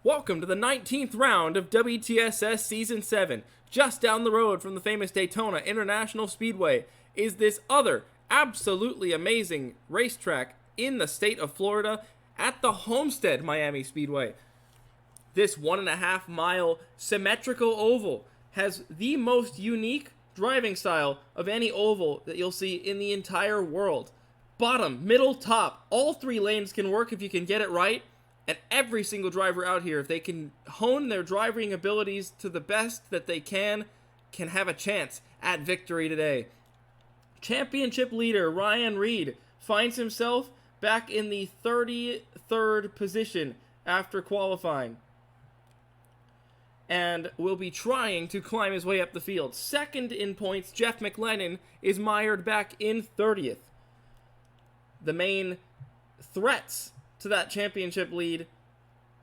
Welcome to the 19th round of WTSS Season 7. Just down the road from the famous Daytona International Speedway is this other absolutely amazing racetrack in the state of Florida at the Homestead-Miami Speedway. This 1.5 mile symmetrical oval has the most unique driving style of any oval that you'll see in the entire world. Bottom, middle, top, all three lanes can work if you can get it right. And every single driver out here, if they can hone their driving abilities to the best that they can have a chance at victory today. Championship leader Ryan Reid finds himself back in the 33rd position after qualifying, and will be trying to climb his way up the field. Second in points, Jeff McLennan is mired back in 30th. The main threats to that championship lead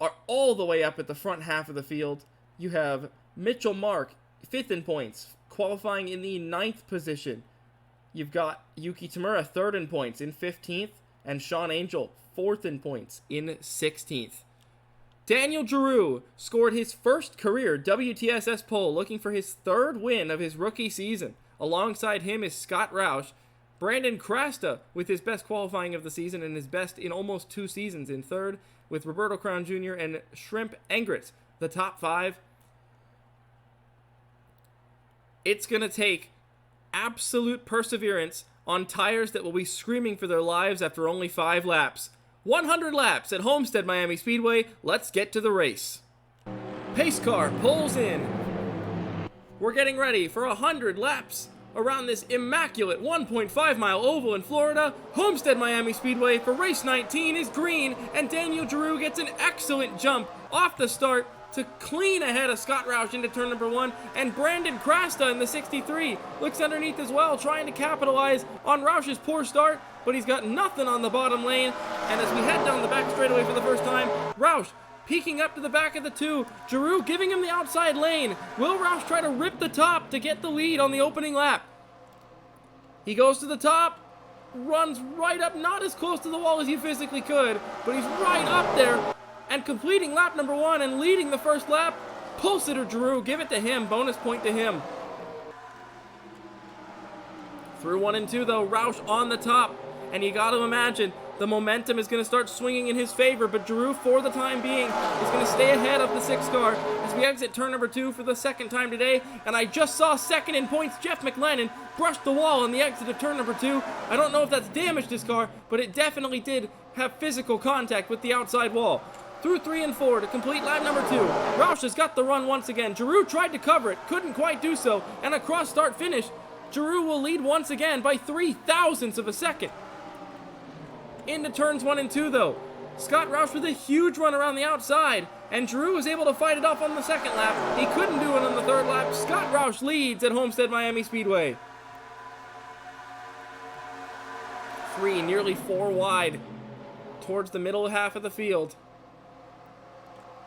are all the way up at the front half of the field. You have Mitchell Marc, 5th in points, qualifying in the 9th position. You've got Yuki Tamura, 3rd in points, in 15th, and Sean Angel, 4th in points, in 16th. Daniel Giroux scored his first career WTSS pole, looking for his 3rd win of his rookie season. Alongside him is Scott Roush. Brandon Crasta with his best qualifying of the season and his best in almost 2 seasons in 3rd, with Roberto Crown Jr. and Shrimp Engritz, the top 5. It's going to take absolute perseverance on tires that will be screaming for their lives after only 5 laps. 100 laps at Homestead-Miami Speedway. Let's get to the race. Pace car pulls in. We're getting ready for 100 laps around this immaculate 1.5 mile oval in Florida. Homestead-Miami Speedway for race 19 is green, and Daniel Giroux gets an excellent jump off the start to clean ahead of Scott Roush into turn number 1, and Brandon Crasta in the 63 looks underneath as well, trying to capitalize on Roush's poor start, but he's got nothing on the bottom lane. And as we head down the back straightaway for the first time, Roush peeking up to the back of the 2, Giroux giving him the outside lane. Will Roush try to rip the top to get the lead on the opening lap? He goes to the top, runs right up, not as close to the wall as he physically could, but he's right up there, and completing lap number 1 and leading the first lap. Pole sitter Giroux, give it to him, bonus point to him. Through 1 and 2 though, Roush on the top, and you gotta imagine the momentum is going to start swinging in his favor, but Giroux, for the time being, is going to stay ahead of the 6 car as we exit turn number 2 for the second time today. And I just saw 2nd in points, Jeff McLennan, brush the wall on the exit of turn number 2. I don't know if that's damaged his car, but it definitely did have physical contact with the outside wall. Through 3 and 4 to complete lap number 2. Roush has got the run once again. Giroux tried to cover it, couldn't quite do so, and a cross start finish. Giroux will lead once again by 0.003 of a second. Into turns 1 and 2 though. Scott Roush with a huge run around the outside, and Giroux was able to fight it off on the 2nd lap. He couldn't do it on the 3rd lap. Scott Roush leads at Homestead-Miami Speedway. 3, nearly 4 wide towards the middle half of the field.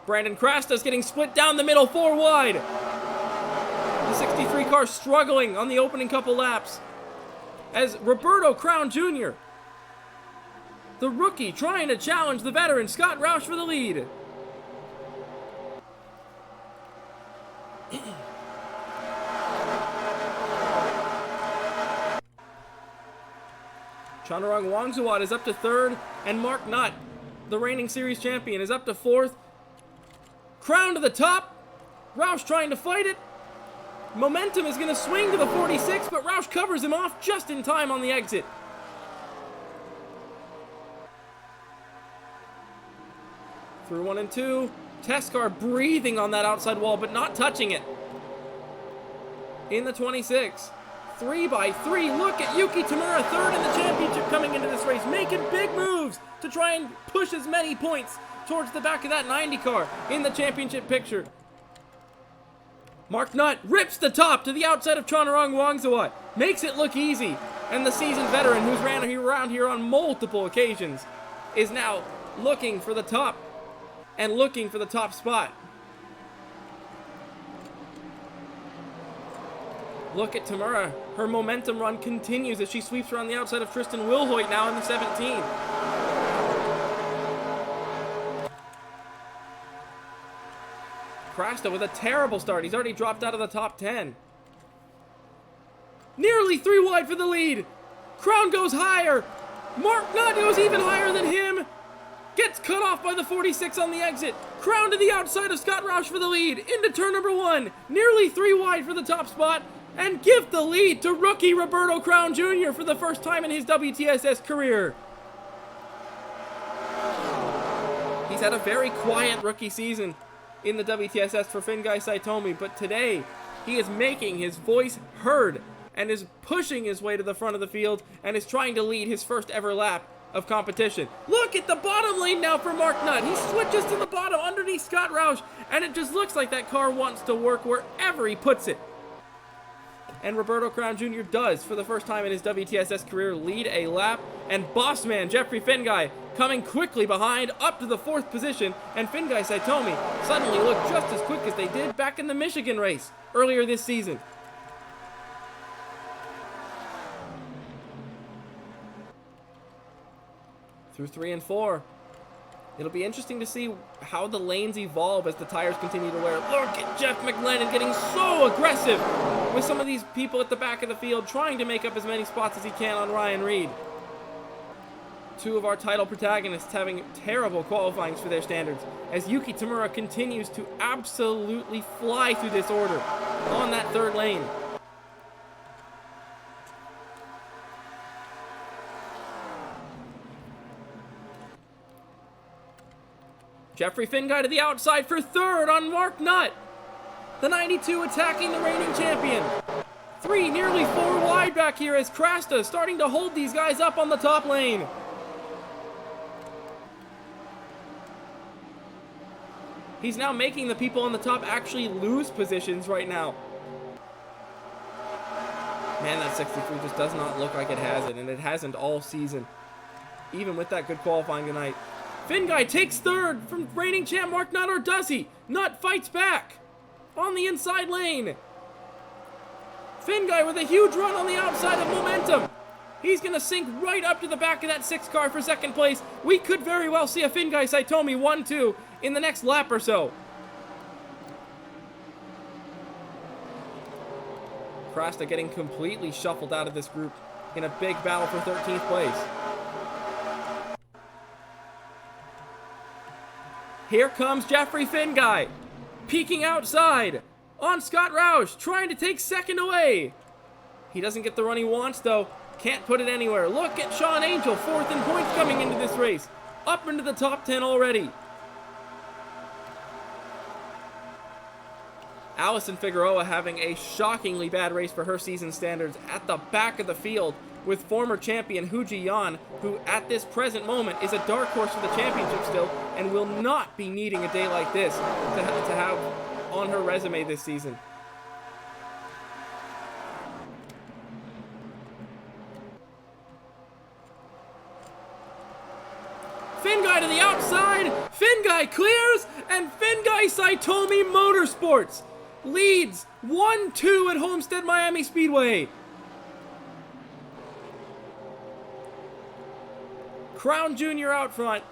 Brandon Crasta's getting split down the middle, 4 wide. The 63 car struggling on the opening couple laps as Roberto Crown Jr., the rookie, trying to challenge the veteran Scott Roush for the lead. Chanarong Wangzuwat is up to 3rd, and Mark Nutt, the reigning series champion, is up to 4th. Crown to the top. Roush trying to fight it. Momentum is going to swing to the 46, but Roush covers him off just in time on the exit. Through 1 and 2, test car breathing on that outside wall, but not touching it. In the 26, 3 by 3, look at Yuki Tamura, 3rd in the championship coming into this race, making big moves to try and push as many points towards the back of that 90 car in the championship picture. Mark Nutt rips the top to the outside of Chanarong Wangzuwat, makes it look easy, and the seasoned veteran who's ran around here on multiple occasions is now looking for the top and looking for the top spot. Look at Tamura. Her momentum run continues as she sweeps around the outside of Tristan Wilhoit now in the 17. Krasta with a terrible start. He's already dropped out of the top 10. Nearly 3 wide for the lead. Crown goes higher. Marc Nutt goes even higher than him. Gets cut off by the 46 on the exit. Crown to the outside of Scott Roush for the lead. Into turn number 1. Nearly 3 wide for the top spot. And give the lead to rookie Roberto Crown Jr. for the first time in his WTSS career. He's had a very quiet rookie season in the WTSS for Fingai Saitomi, but today he is making his voice heard and is pushing his way to the front of the field and is trying to lead his first ever lap of competition. Look at the bottom lane now for Marc Nutt. He switches to the bottom underneath Scott Roush, and it just looks like that car wants to work wherever he puts it. And Roberto Crown Jr. does, for the first time in his WTSS career, lead a lap. And bossman Jeffrey Fingai coming quickly behind up to the 4th position. And Fingai Saitomi suddenly look just as quick as they did back in the Michigan race earlier this season. Through 3 and 4. It'll be interesting to see how the lanes evolve as the tires continue to wear. Look at Jeff McLennan getting so aggressive with some of these people at the back of the field, trying to make up as many spots as he can on Ryan Reid. 2 of our title protagonists having terrible qualifyings for their standards, as Yuki Tamura continues to absolutely fly through this order on that 3rd lane. Jeffrey Fingai to the outside for 3rd on Marc Nutt. The 92 attacking the reigning champion. 3, nearly 4 wide back here as Krasta starting to hold these guys up on the top lane. He's now making the people on the top actually lose positions right now. Man, that 63 just does not look like it has it, and it hasn't all season, even with that good qualifying tonight. Fingai takes 3rd from reigning champ Marc Nutt, or does he? Nutt fights back on the inside lane. Fingai with a huge run on the outside of momentum. He's going to sink right up to the back of that 6 car for 2nd place. We could very well see a Fingai Saitomi 1-2 in the next lap or so. Krasta getting completely shuffled out of this group in a big battle for 13th place. Here comes Jeffrey Fingai, peeking outside on Scott Roush, trying to take 2nd away. He doesn't get the run he wants, though. Can't put it anywhere. Look at Sean Angel, 4th in points coming into this race. Up into the top 10 already. Allison Figueroa having a shockingly bad race for her season standards at the back of the field with former champion Huji Yan, who at this present moment is a dark horse for the championship still and will not be needing a day like this to have on her resume this season. Fingai to the outside, Fingai clears, and Fingai Saitomi Motorsports leads 1-2 at Homestead-Miami Speedway. Crown Jr. out front,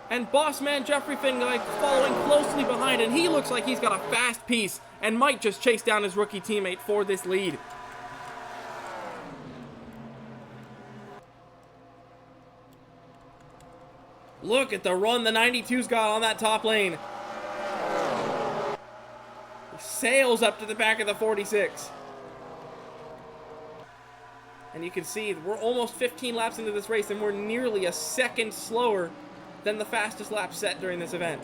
and bossman Jeffrey Fingai following closely behind, and he looks like he's got a fast piece and might just chase down his rookie teammate for this lead. Look at the run the 92's got on that top lane. Sails up to the back of the 46. And you can see we're almost 15 laps into this race, and we're nearly a second slower than the fastest lap set during this event.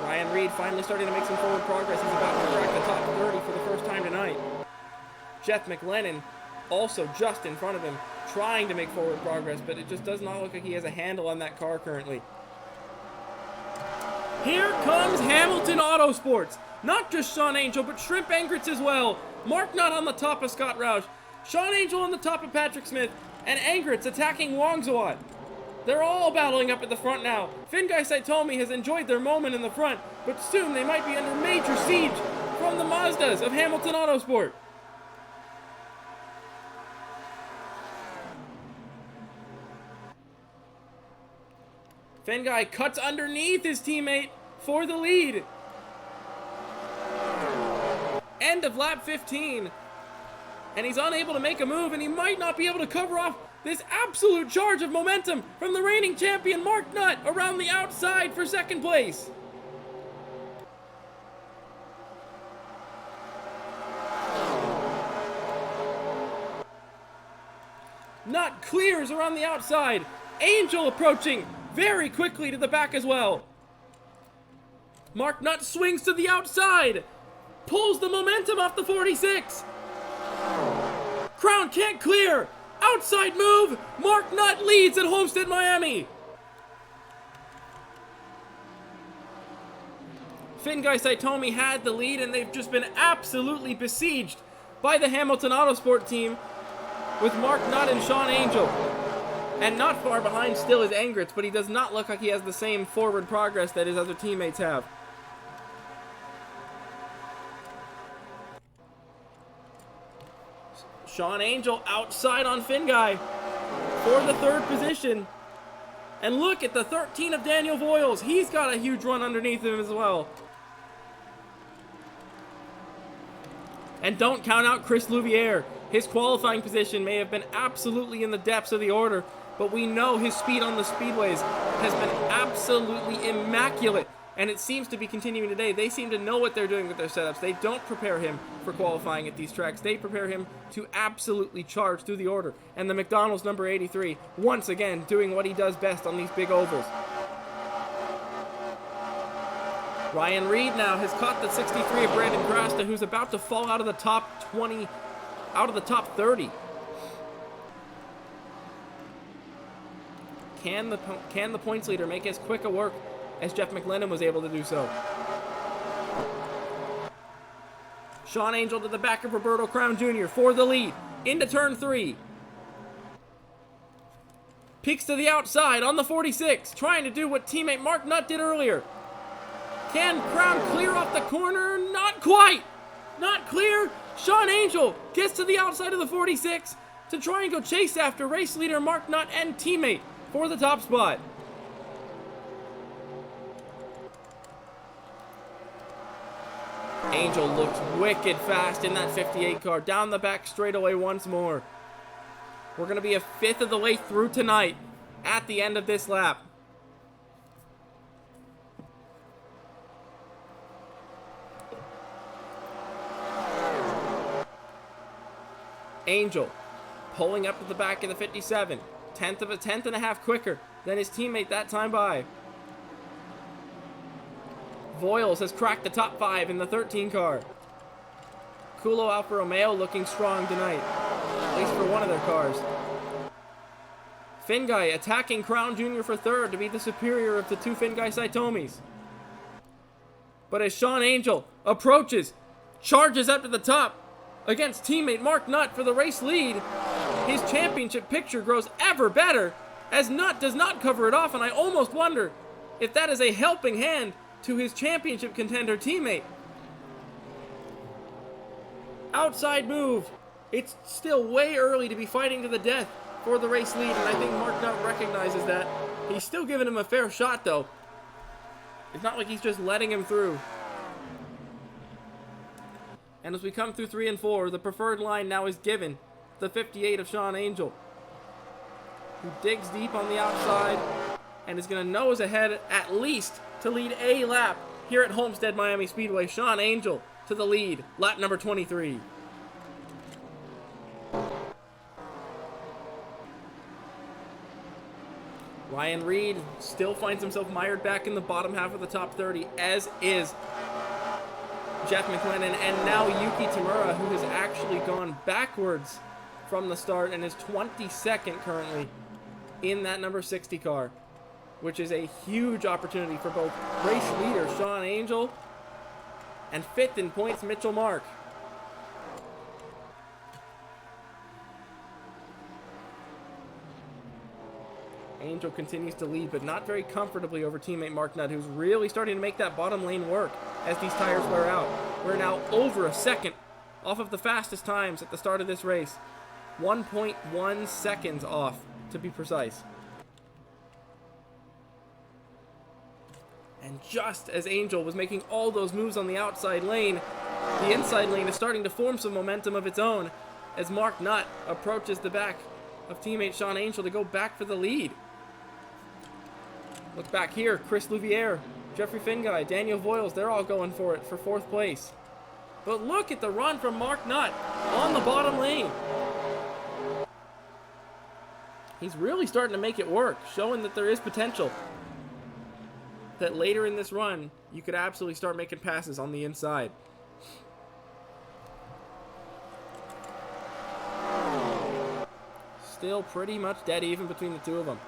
Ryan Reid finally starting to make some forward progress. He's about to crack the top 30 for the first time tonight. Jeff McLennan also just in front of him, trying to make forward progress, but it just does not look like he has a handle on that car currently. Here comes Hamilton Autosports. Not just Sean Angel, but Shrimp Angrets as well. Marc Nutt on the top of Scott Roush. Sean Angel on the top of Patrick Smith. And Angrets attacking Wongzawat. They're all battling up at the front now. Fingai Saitomi has enjoyed their moment in the front, but soon they might be under major siege from the Mazdas of Hamilton Autosport. Guy cuts underneath his teammate for the lead. End of lap 15. And he's unable to make a move, and he might not be able to cover off this absolute charge of momentum from the reigning champion Marc Nutt around the outside for second place. Nutt clears around the outside. Angel approaching very quickly to the back as well. Marc Nutt swings to the outside. Pulls the momentum off the 46. Crown can't clear. Outside move. Marc Nutt leads at Homestead-Miami. Guy Saitomi had the lead, and they've just been absolutely besieged by the Hamilton Autosport team with Marc Nutt and Sean Angel. And not far behind still is Engritz, but he does not look like he has the same forward progress that his other teammates have. Sean Angel outside on Guy for the third position. And look at the 13 of Daniel Voiles. He's got a huge run underneath him as well. And don't count out Chris Louviere. His qualifying position may have been absolutely in the depths of the order, but we know his speed on the speedways has been absolutely immaculate, and it seems to be continuing today. They seem to know what they're doing with their setups. They don't prepare him for qualifying at these tracks. They prepare him to absolutely charge through the order. And the McDonald's number 83, once again, doing what he does best on these big ovals. Ryan Reid now has caught the 63 of Brandon Grasta, who's about to fall out of the top 20, out of the top 30. Can the points leader make as quick a work as Jeff McLennan was able to do so? Sean Angel to the back of Roberto Crown Jr. for the lead into turn 3. Peeks to the outside on the 46, trying to do what teammate Marc Nutt did earlier. Can Crown clear off the corner? Not quite. Not clear. Sean Angel gets to the outside of the 46 to try and go chase after race leader Marc Nutt and teammate for the top spot. Angel looks wicked fast in that 58 car. Down the back straightaway once more. We're going to be a fifth of the way through tonight at the end of this lap. Angel pulling up to the back of the 57. Tenth and a half quicker than his teammate that time by. Voiles has cracked the top 5 in the 13 car. Culo Alfa Romeo looking strong tonight, at least for one of their cars. Guy attacking Crown Jr. for third to be the superior of the two Guy Saitomis. But as Sean Angel approaches, charges up to the top against teammate Marc Nutt for the race lead, his championship picture grows ever better as Nutt does not cover it off, and I almost wonder if that is a helping hand to his championship contender teammate. Outside move. It's still way early to be fighting to the death for the race lead, and I think Marc Nutt recognizes that. He's still giving him a fair shot, though. It's not like he's just letting him through. And as we come through 3 and 4, the preferred line now is given the 58 of Sean Angel, who digs deep on the outside and is going to nose ahead at least to lead a lap here at Homestead-Miami Speedway. Sean Angel to the lead, lap number 23. Ryan Reid still finds himself mired back in the bottom half of the top 30, as is Jeff McLennan, and now Yuki Tamura, who has actually gone backwards from the start and is 22nd currently in that number 60 car, which is a huge opportunity for both race leader Sean Angel and 5th in points Mitchell Marc. Angel continues to lead, but not very comfortably over teammate Marc Nutt, who's really starting to make that bottom lane work as these tires wear out. We're now over a second off of the fastest times at the start of this race. 1.1 seconds off, to be precise. And just as Angel was making all those moves on the outside lane, the inside lane is starting to form some momentum of its own as Marc Nutt approaches the back of teammate Sean Angel to go back for the lead. Look back here, Chris Louviere, Jeffrey Finguy, Daniel Voiles, they're all going for it for 4th place. But look at the run from Marc Nutt on the bottom lane. He's really starting to make it work, showing that there is potential. That later in this run, you could absolutely start making passes on the inside. Still pretty much dead even between the two of them.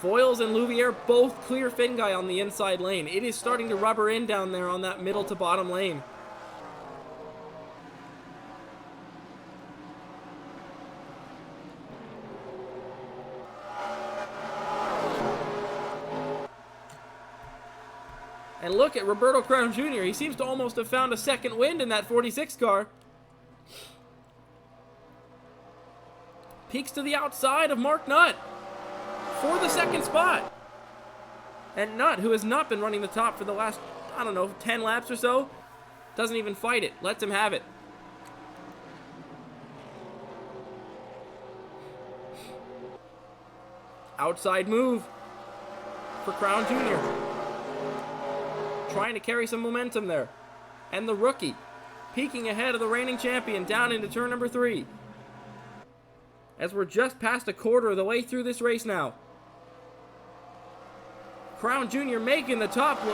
Voiles and Louviere both clear Finguy on the inside lane. It is starting to rubber in down there on that middle to bottom lane. And look at Roberto Crown Jr. He seems to almost have found a second wind in that 46 car. Peeks to the outside of Marc Nutt for the 2nd spot. And Nutt, who has not been running the top for the last, 10 laps or so, doesn't even fight it. Lets him have it. Outside move for Crown Jr. Trying to carry some momentum there. And the rookie peeking ahead of the reigning champion down into turn number 3. As we're just past a quarter of the way through this race now. Crown Jr. making the top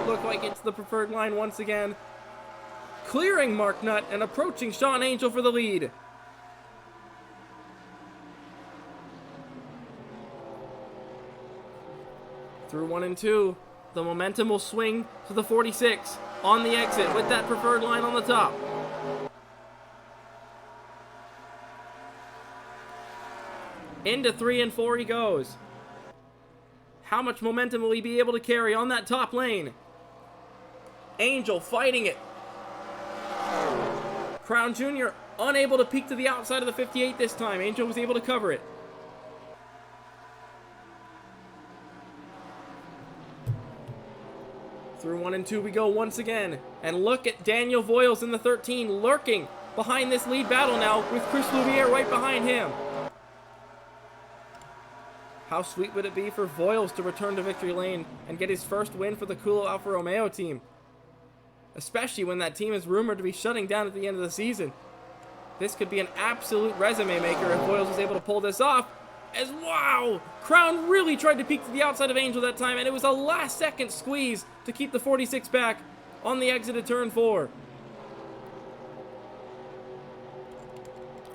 look like it's the preferred line once again. Clearing Marc Nutt and approaching Sean Angel for the lead. Through 1 and 2. The momentum will swing to the 46 on the exit with that preferred line on the top. Into 3 and 4 he goes. How much momentum will he be able to carry on that top lane? Angel fighting it. Crown Jr. unable to peek to the outside of the 58 this time. Angel was able to cover it. Through 1 and 2 we go once again. And look at Daniel Voiles in the 13 lurking behind this lead battle now with Chris Louviere right behind him. How sweet would it be for Voiles to return to victory lane and get his first win for the Kulo Alfa Romeo team? Especially when that team is rumored to be shutting down at the end of the season. This could be an absolute resume maker if Voiles is able to pull this off. As wow! Crown really tried to peek to the outside of Angel that time, and it was a last second squeeze to keep the 46 back on the exit of turn 4.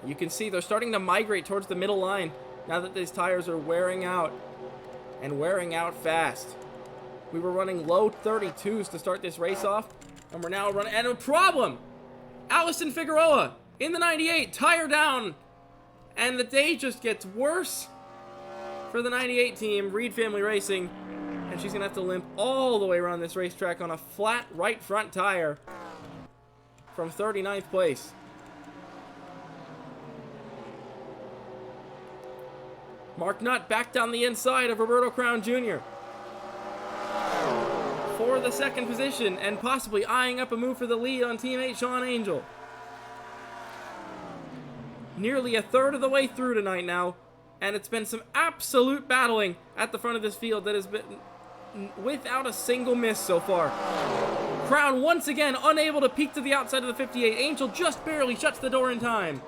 You can see they're starting to migrate towards the middle line now that these tires are wearing out, and wearing out fast. We were running low 32s to start this race off, and we're now running, and a problem! Allison Figueroa in the 98, tire down, and the day just gets worse for the 98 team, Reid Family Racing, and she's gonna have to limp all the way around this racetrack on a flat right front tire from 39th place. Marc Nutt back down the inside of Roberto Crown Jr. for the 2nd position and possibly eyeing up a move for the lead on teammate Sean Angel. Nearly a third of the way through tonight now, and it's been some absolute battling at the front of this field that has been without a single miss so far. Crown once again unable to peek to the outside of the 58. Angel just barely shuts the door in time.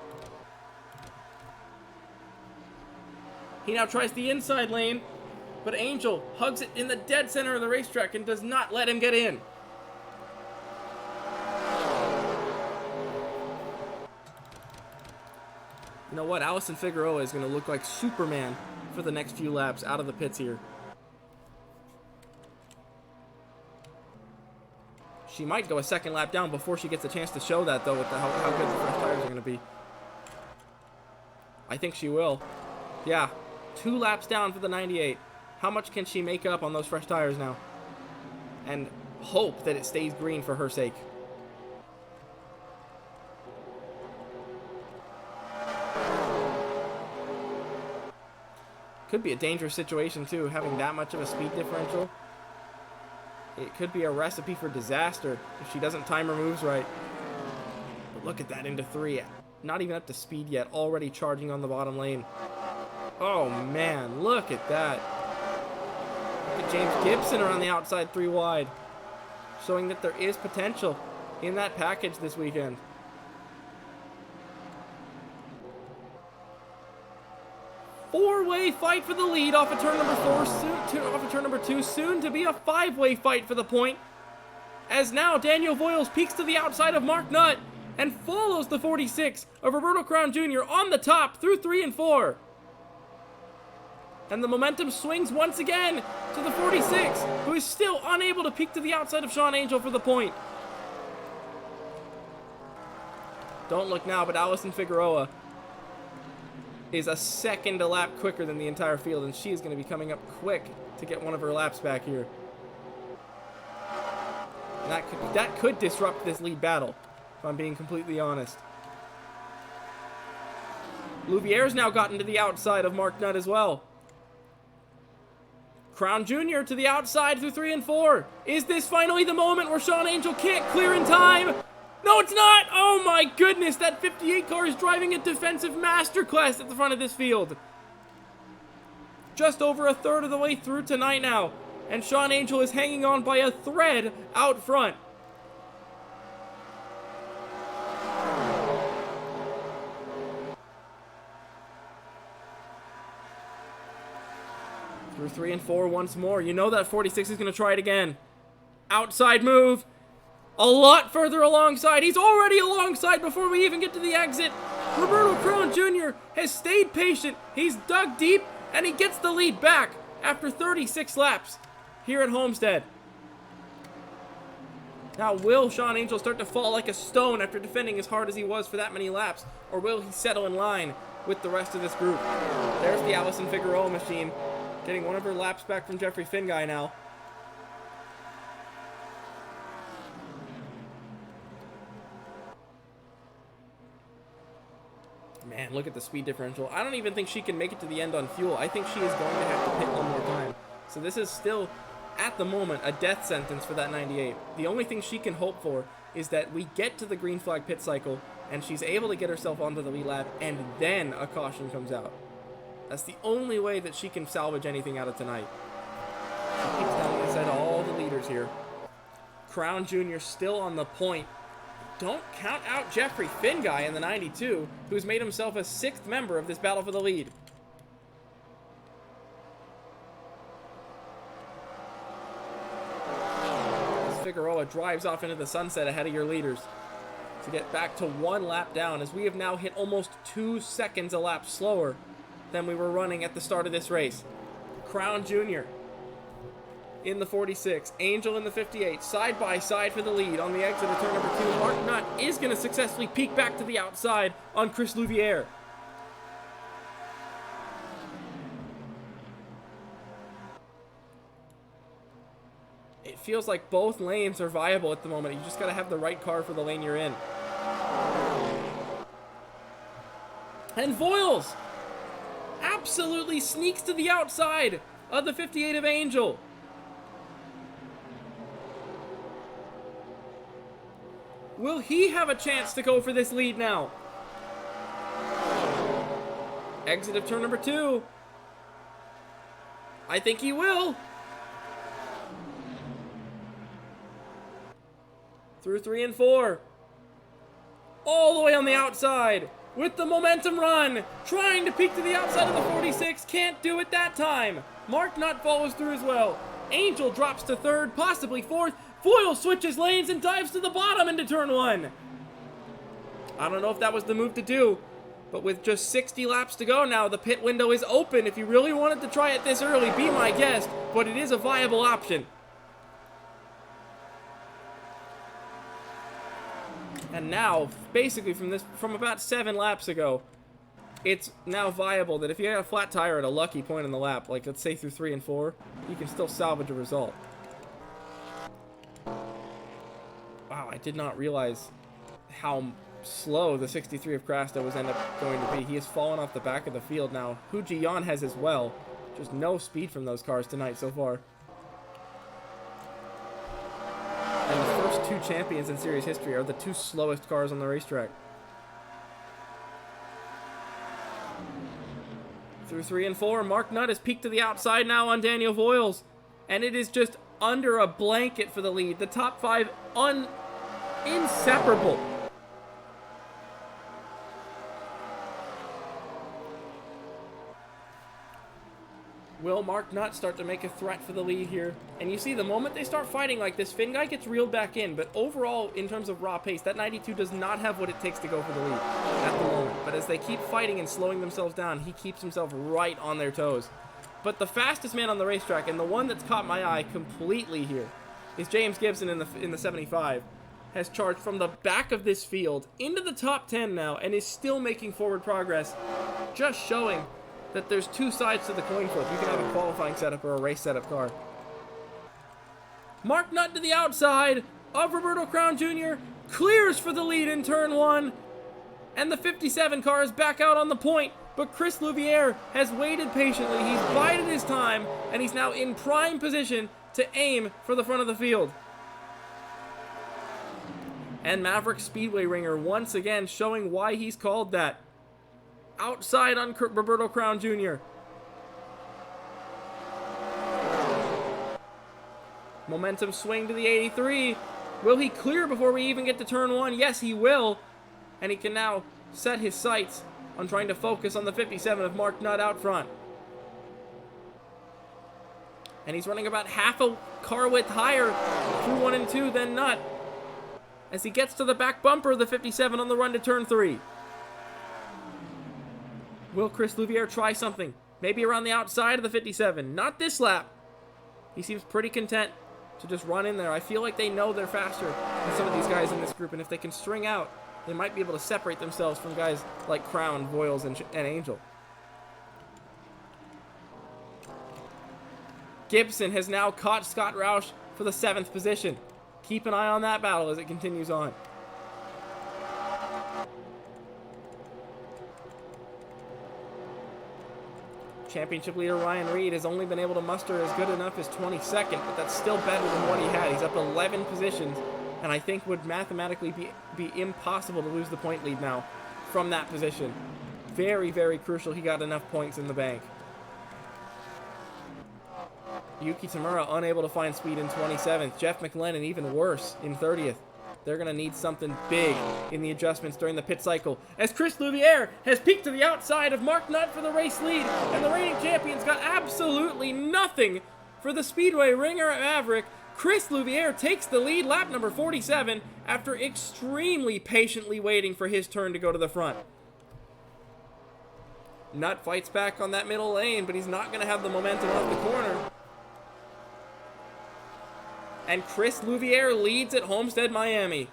He now tries the inside lane, but Angel hugs it in the dead center of the racetrack and does not let him get in. You know what? Allison Figueroa is going to look like Superman for the next few laps out of the pits here. She might go a 2nd lap down before she gets a chance to show that, though, with how good the fresh tires are going to be. I think she will. Yeah. 2 laps down for the 98. How much can she make up on those fresh tires now? And hope that it stays green for her sake. Could be a dangerous situation too, having that much of a speed differential It could be a recipe for disaster if she doesn't time her moves right. But look at that, into 3. Not even up to speed yet, already charging on the bottom lane. Oh man, look at that. Look at James Gibson around the outside 3 wide. Showing that there is potential in that package this weekend. Four-way fight for the lead off of turn number 4, off of turn number 2, soon to be a 5-way fight for the point. As now Daniel Voiles peeks to the outside of Marc Nutt and follows the 46 of Roberto Crown Jr. on the top through 3 and 4. And the momentum swings once again to the 46, who is still unable to peek to the outside of Sean Angel for the point. Don't look now, but Allison Figueroa is a second a lap quicker than the entire field, and she is going to be coming up quick to get one of her laps back here. And that could disrupt this lead battle, if I'm being completely honest. Louviere's now gotten to the outside of Marc Nutt as well. Crown Jr. to the outside through 3 and 4. Is this finally the moment where Sean Angel can't clear in time? No, it's not! Oh my goodness, that 58 car is driving a defensive masterclass at the front of this field. Just over a third of the way through tonight now, and Sean Angel is hanging on by a thread out front. Through 3 and 4 once more. You know that 46 is going to try it again. Outside move. A lot further alongside. He's already alongside before we even get to the exit. Roberto Crown Jr. has stayed patient. He's dug deep, and he gets the lead back after 36 laps here at Homestead. Now, will Sean Angel start to fall like a stone after defending as hard as he was for that many laps? Or will he settle in line with the rest of this group? There's the Allison Figueroa machine, getting one of her laps back from Jeffrey Finguy now. Man, look at the speed differential. I don't even think she can make it to the end on fuel. I think she is going to have to pit one more time. So this is still, at the moment, a death sentence for that 98. The only thing she can hope for is that we get to the green flag pit cycle and she's able to get herself onto the lead lap and then a caution comes out. That's the only way that she can salvage anything out of tonight. She keeps down inside all the leaders here. Crown Jr. still on the point. Don't count out Jeffrey Finguy in the 92, who's made himself a 6th member of this battle for the lead. As Figueroa drives off into the sunset ahead of your leaders to get back to 1 lap down, as we have now hit almost 2 seconds a lap slower than we were running at the start of this race. Crown Jr. in the 46, Angel in the 58, side by side for the lead on the exit of turn number 2. Marc Nutt is going to successfully peek back to the outside on Chris Louviere. It feels like both lanes are viable at the moment. You just got to have the right car for the lane you're in. And Voiles absolutely sneaks to the outside of the 58 of Angel. Will he have a chance to go for this lead now? Exit of turn number 2. I think he will. Through 3 and 4. All the way on the outside with the momentum run. Trying to peek to the outside of the 46. Can't do it that time. Marc Nutt follows through as well. Angel drops to 3rd, possibly 4th. Voiles switches lanes and dives to the bottom into turn 1. I don't know if that was the move to do, but with just 60 laps to go now, the pit window is open. If you really wanted to try it this early, be my guest, but it is a viable option. And now, basically from about 7 laps ago, it's now viable that if you got a flat tire at a lucky point in the lap, like let's say through 3 and 4, you can still salvage a result. Wow, I did not realize how slow the 63 of Crasto was end up going to be. He has fallen off the back of the field now. Hu Jian has as well. Just no speed from those cars tonight so far. And the first two champions in series history are the two slowest cars on the racetrack. Through 3 and 4, Marc Nutt has peeked to the outside now on Daniel Voiles. And it is just under a blanket for the lead. The top 5 inseparable. Will Marc Nutt start to make a threat for the lead here? And you see, the moment they start fighting like this, Finn guy gets reeled back in. But overall, in terms of raw pace, that 92 does not have what it takes to go for the lead at the moment. But as they keep fighting and slowing themselves down, he keeps himself right on their toes. But the fastest man on the racetrack, and the one that's caught my eye completely here, is James Gibson in the 75. Has charged from the back of this field into the top 10 now, and is still making forward progress, just showing that there's two sides to the coin flip. You can have a qualifying setup or a race setup car. Marc Nutt to the outside of Roberto Crown Jr. clears for the lead in turn 1, and the 57 car is back out on the point. But Chris Louviere has waited patiently. He's bided his time, and he's now in prime position to aim for the front of the field. And Maverick Speedway ringer once again showing why he's called that. Outside on Roberto Crown Jr. Momentum swing to the 83. Will he clear before we even get to turn 1? Yes, he will. And he can now set his sights on trying to focus on the 57 of Marc Nutt out front. And he's running about half a car width higher through 1 and 2 than Nutt, as he gets to the back bumper of the 57 on the run to turn 3. Will Chris Louviere try something? Maybe around the outside of the 57. Not this lap. He seems pretty content to just run in there. I feel like they know they're faster than some of these guys in this group, and if they can string out, they might be able to separate themselves from guys like Crown, Voiles, and Angel. Gibson has now caught Scott Roush for the 7th position. Keep an eye on that battle as it continues on. Championship leader Ryan Reid has only been able to muster as good enough as 22nd, but that's still better than what he had. He's up 11 positions, and I think would mathematically be impossible to lose the point lead now from that position. Very, very crucial he got enough points in the bank. Yuki Tamura unable to find speed in 27th. Jeff McLennan even worse in 30th. They're going to need something big in the adjustments during the pit cycle, as Chris Louviere has peeked to the outside of Marc Nutt for the race lead, and the reigning champions got absolutely nothing for the Speedway ringer at Maverick. Chris Louviere takes the lead, lap number 47, after extremely patiently waiting for his turn to go to the front. Nutt fights back on that middle lane, but he's not going to have the momentum off the corner. And Chris Louviere leads at Homestead-Miami.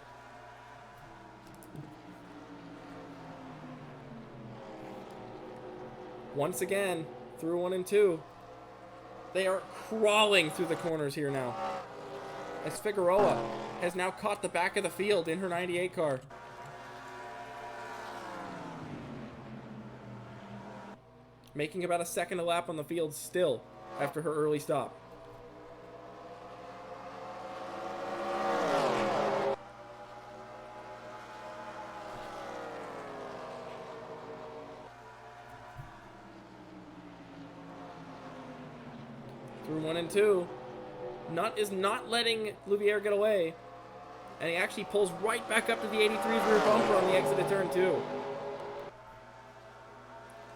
Once again, through 1 and 2. They are crawling through the corners here now, as Figueroa has now caught the back of the field in her 98 car. Making about a second a lap on the field still after her early stop. Through 1 and 2. Nutt is not letting Louviere get away, and he actually pulls right back up to the 83's rear bumper on the exit of turn 2.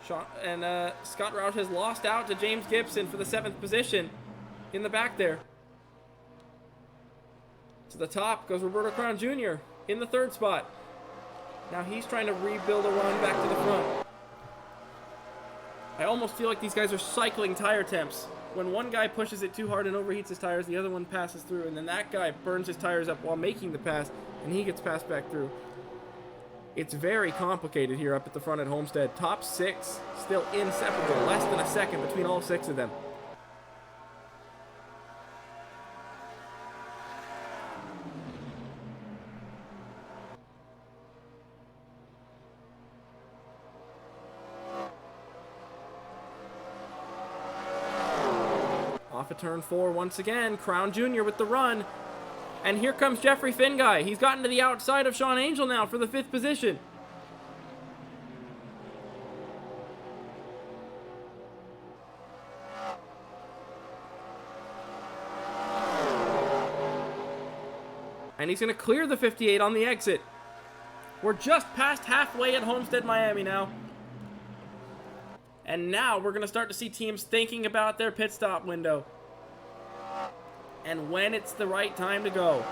Scott Roush has lost out to James Gibson for the 7th position in the back there. To the top goes Roberto Crown Jr. in the 3rd spot. Now he's trying to rebuild a run back to the front. I almost feel like these guys are cycling tire temps. When one guy pushes it too hard and overheats his tires, the other one passes through, and then that guy burns his tires up while making the pass, and he gets passed back through. It's very complicated here up at the front at Homestead. Top 6 still inseparable, less than a second between all 6 of them. Off of turn 4 once again. Crown Jr. with the run. And here comes Jeffrey Finguy. He's gotten to the outside of Sean Angel now for the 5th position. And he's going to clear the 58 on the exit. We're just past halfway at Homestead-Miami now. And now we're going to start to see teams thinking about their pit stop window. And when it's the right time to go.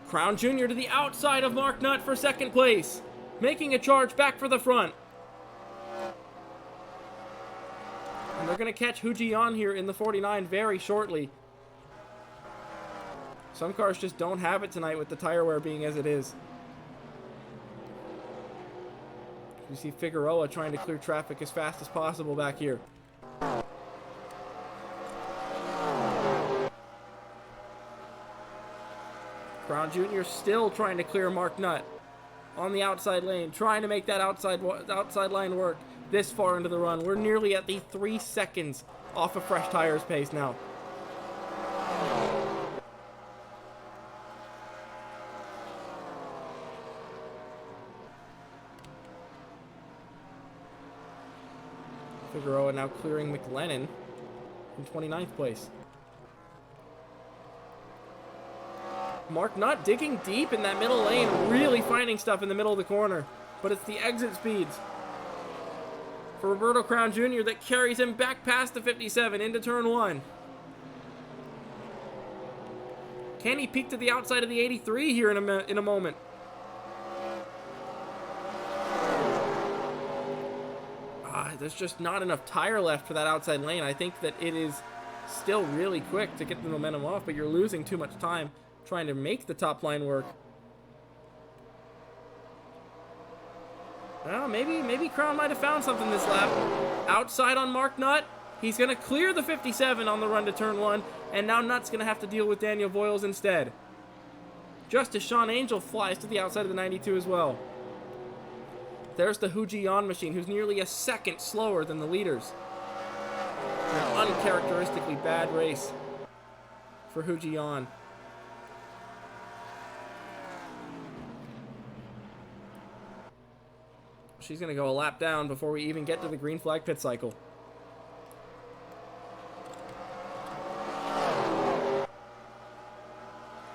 Crown Jr. to the outside of Marc Nutt for 2nd place. Making a charge back for the front. And they're going to catch Hujian here in the 49 very shortly. Some cars just don't have it tonight with the tire wear being as it is. You see Figueroa trying to clear traffic as fast as possible back here. Crown Jr. still trying to clear Marc Nutt on the outside lane, trying to make that outside line work this far into the run. We're nearly at the 3 seconds off of fresh tires pace now. Figueroa now clearing McLennan in 29th place. Marc Nutt digging deep in that middle lane, really finding stuff in the middle of the corner. But it's the exit speeds for Roberto Crown Jr. that carries him back past the 57 into turn 1. Can he peek to the outside of the 83 here in a moment? There's just not enough tire left for that outside lane. I think that it is still really quick to get the momentum off, but you're losing too much time trying to make the top line work. Well, maybe Crown might have found something this lap. Outside on Marc Nutt. He's going to clear the 57 on the run to turn 1, and now Nutt's going to have to deal with Daniel Voiles instead. Just as Sean Angel flies to the outside of the 92 as well. There's the Hujian machine, who's nearly a second slower than the leaders. An uncharacteristically bad race for Hujian. She's going to go a lap down before we even get to the green flag pit cycle.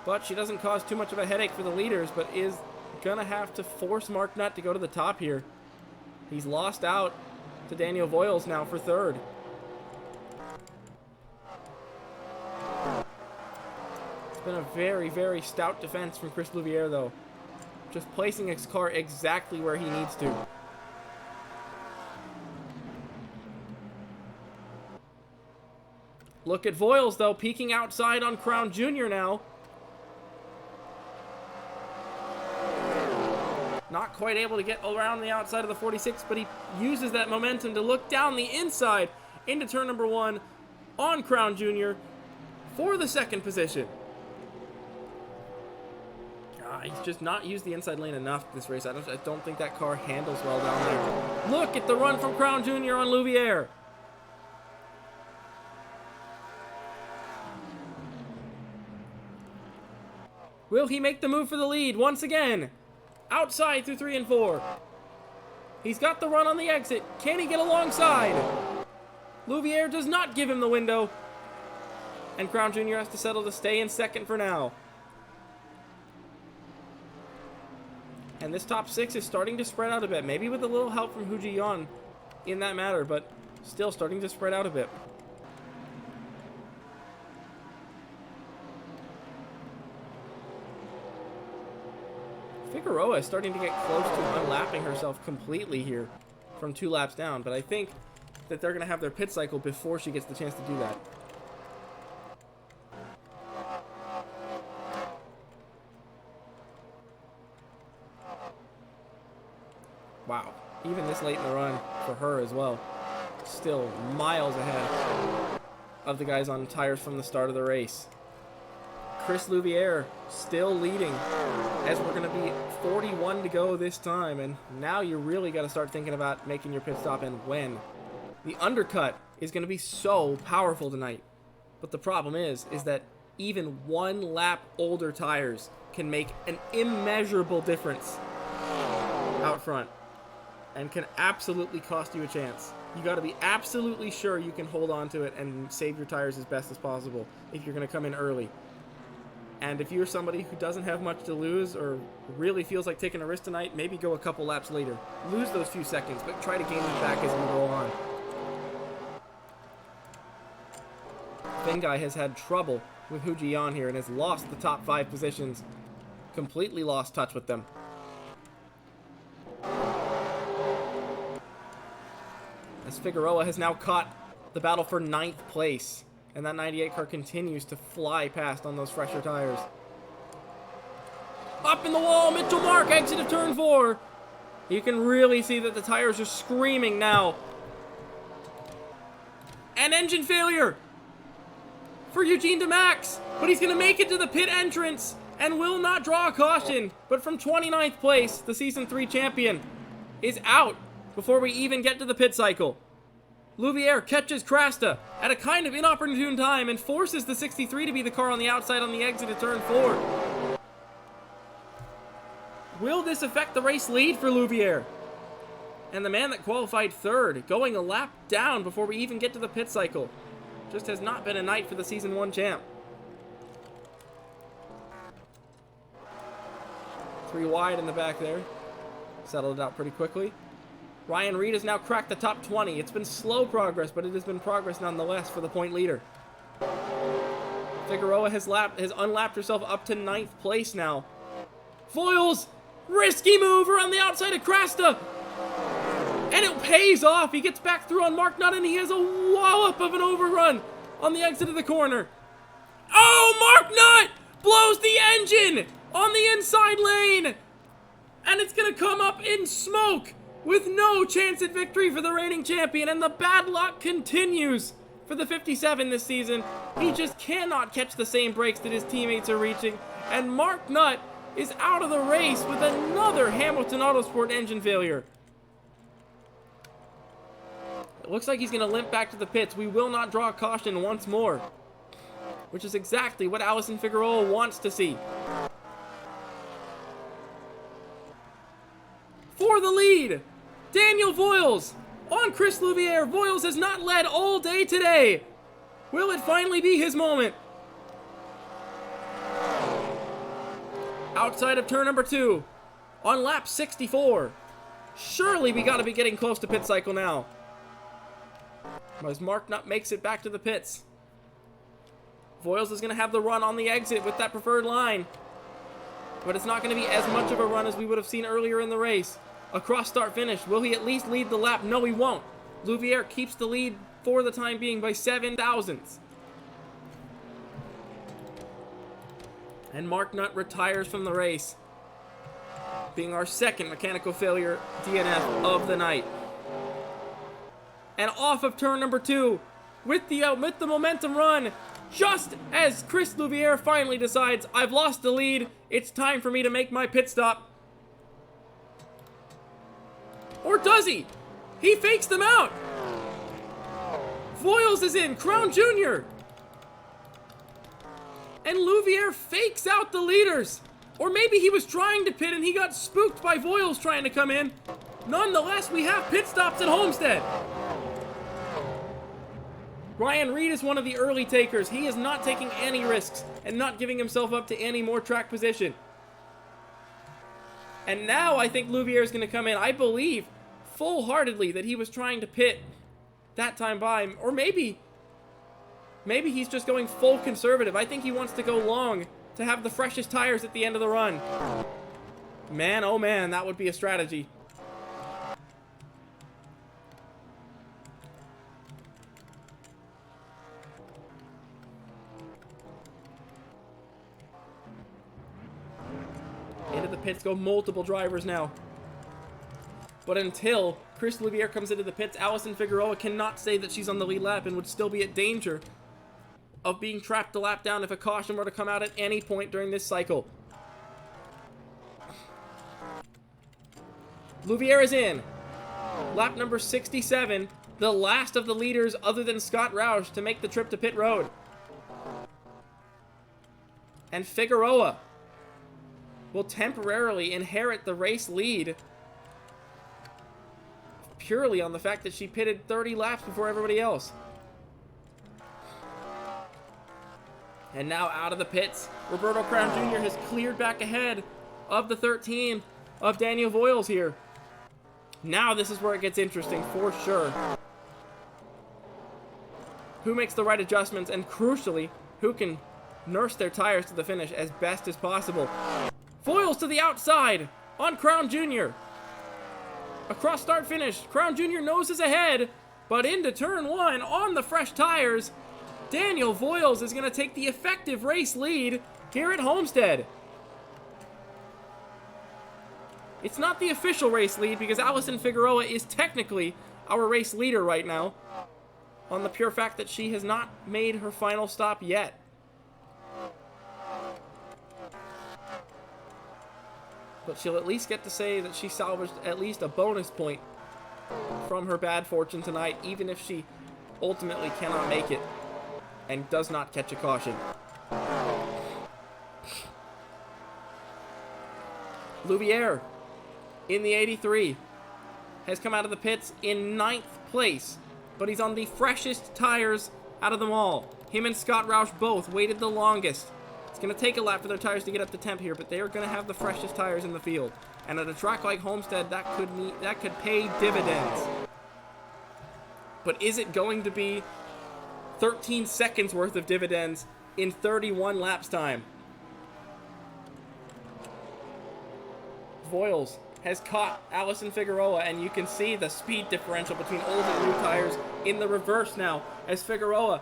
But she doesn't cause too much of a headache for the leaders, but is gonna have to force Marc Nutt to go to the top here. He's lost out to Daniel Voiles now for 3rd. It's been a very, very stout defense from Chris Louviere, though. Just placing his car exactly where he needs to. Look at Voiles, though, peeking outside on Crown Jr. now. Not quite able to get around the outside of the 46, but he uses that momentum to look down the inside into turn number 1 on Crown Jr. for the 2nd position. He's just not used the inside lane enough this race. I don't think that car handles well down there. Look at the run from Crown Jr. on Louviere. Will he make the move for the lead once again? Outside through 3 and 4. He's got the run on the exit. Can he get alongside? Louviere does not give him the window. And Crown Jr. has to settle to stay in 2nd for now. And this top 6 is starting to spread out a bit. Maybe with a little help from Hujian in that matter, but still starting to spread out a bit. Figueroa is starting to get close to unlapping herself completely here from 2 laps down, but I think that they're going to have their pit cycle before she gets the chance to do that. Wow, even this late in the run for her as well. Still miles ahead of the guys on tires from the start of the race. Chris Louviere still leading as we're going to be 41 to go this time. And now you really got to start thinking about making your pit stop and when. The undercut is going to be so powerful tonight. But the problem is that even one lap older tires can make an immeasurable difference out front and can absolutely cost you a chance. You got to be absolutely sure you can hold on to it and save your tires as best as possible if you're going to come in early. And if you're somebody who doesn't have much to lose or really feels like taking a risk tonight, maybe go a couple laps later. Lose those few seconds, but try to gain them back as you go on. Finn guy has had trouble with Hujian here and has lost the top 5 positions. Completely lost touch with them. As Figueroa has now caught the battle for 9th place. And that 98 car continues to fly past on those fresher tires. Up in the wall, Mitchell Marc, exit of turn 4. You can really see that the tires are screaming now. And engine failure for Eugene DeMax. But he's going to make it to the pit entrance and will not draw a caution. But from 29th place, the Season 3 champion is out before we even get to the pit cycle. Louviere catches Crasta at a kind of inopportune time and forces the 63 to be the car on the outside on the exit of turn 4. Will this affect the race lead for Louviere? And the man that qualified 3rd, going a lap down before we even get to the pit cycle. Just has not been a night for the Season 1 champ. 3 wide in the back there. Settled it out pretty quickly. Ryan Reid has now cracked the top 20. It's been slow progress, but it has been progress nonetheless for the point leader. Figueroa has unlapped herself up to 9th place now. Foils! Risky move around the outside of Crasta! And it pays off! He gets back through on Marc Nutt and he has a wallop of an overrun on the exit of the corner. Oh, Marc Nutt blows the engine on the inside lane! And it's gonna come up in smoke! With no chance at victory for the reigning champion, and the bad luck continues for the 57 this season. He just cannot catch the same breaks that his teammates are reaching, and Marc Nutt is out of the race with another Hamilton Autosport engine failure. It looks like he's going to limp back to the pits. We will not draw a caution once more, which is exactly what Alison Figueroa wants to see. For the lead, Daniel Voiles on Chris Louviere. Voiles has not led all day today. Will it finally be his moment? Outside of turn number 2, on lap 64. Surely we got to be getting close to pit cycle now. As Marc Nutt makes it back to the pits. Voiles is going to have the run on the exit with that preferred line. But it's not going to be as much of a run as we would have seen earlier in the race. A cross start finish. Will he at least lead the lap? No, he won't. Louviere keeps the lead for the time being by 7 thousandths. And Marc Nutt retires from the race, being our second mechanical failure DNF of the night. And off of turn number 2, with the momentum run, just as Chris Louviere finally decides, I've lost the lead, it's time for me to make my pit stop. Or does he? He fakes them out. Voiles is in, Crown Jr. And Louviere fakes out the leaders. Or maybe he was trying to pit and he got spooked by Voiles trying to come in. Nonetheless, we have pit stops at Homestead. Ryan Reid is one of the early takers. He is not taking any risks and not giving himself up to any more track position. And now I think Louviere is going to come in. I believe full-heartedly that he was trying to pit that time by. Or maybe he's just going full conservative. I think he wants to go long to have the freshest tires at the end of the run. Man, oh man, that would be a strategy. Into the pits go multiple drivers now. But until Chris Louviere comes into the pits, Alison Figueroa cannot say that she's on the lead lap and would still be at danger of being trapped a lap down if a caution were to come out at any point during this cycle. Louviere is in. Lap number 67, the last of the leaders other than Scott Roush to make the trip to pit road. And Figueroa will temporarily inherit the race lead purely on the fact that she pitted 30 laps before everybody else. And now out of the pits, Roberto Crown Jr. has cleared back ahead of the 13 of Daniel Voiles here. Now this is where it gets interesting for sure. Who makes the right adjustments, and crucially, who can nurse their tires to the finish as best as possible. Voiles to the outside on Crown Jr. Across start finish, Crown Jr. noses ahead, but into turn one on the fresh tires, Daniel Voiles is going to take the effective race lead here at Homestead. It's not the official race lead because Alison Figueroa is technically our race leader right now, on the pure fact that she has not made her final stop yet. But she'll at least get to say that she salvaged at least a bonus point from her bad fortune tonight, even if she ultimately cannot make it and does not catch a caution. Louviere, in the 83, has come out of the pits in 9th place, but he's on the freshest tires out of them all. Him and Scott Roush both waited the longest. It's going to take a lap for their tires to get up to temp here, but they are going to have the freshest tires in the field. And at a track like Homestead, that could pay dividends. But is it going to be 13 seconds worth of dividends in 31 laps time? Voiles has caught Alison Figueroa, and you can see the speed differential between old and new tires in the reverse now, as Figueroa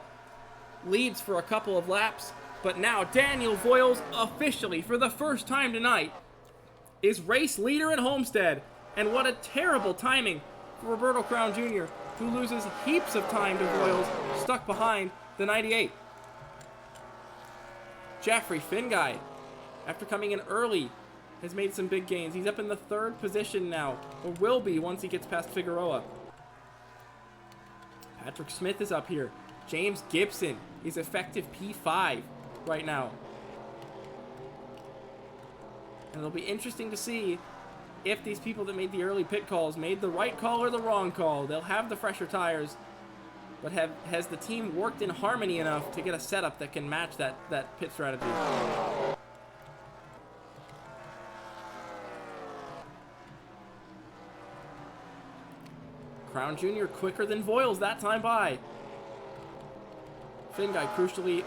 leads for a couple of laps. But now Daniel Voiles, officially for the first time tonight, is race leader at Homestead. And what a terrible timing for Roberto Crown Jr., who loses heaps of time to Voiles, stuck behind the 98. Jeffrey Finguy, after coming in early, has made some big gains. He's up in the 3rd position now, or will be once he gets past Figueroa. Patrick Smith is up here. James Gibson is effective P5 right now. And it'll be interesting to see if these people that made the early pit calls made the right call or the wrong call. They'll have the fresher tires, but has the team worked in harmony enough to get a setup that can match that pit strategy? Crown Jr. quicker than Voiles that time by. Finguy crucially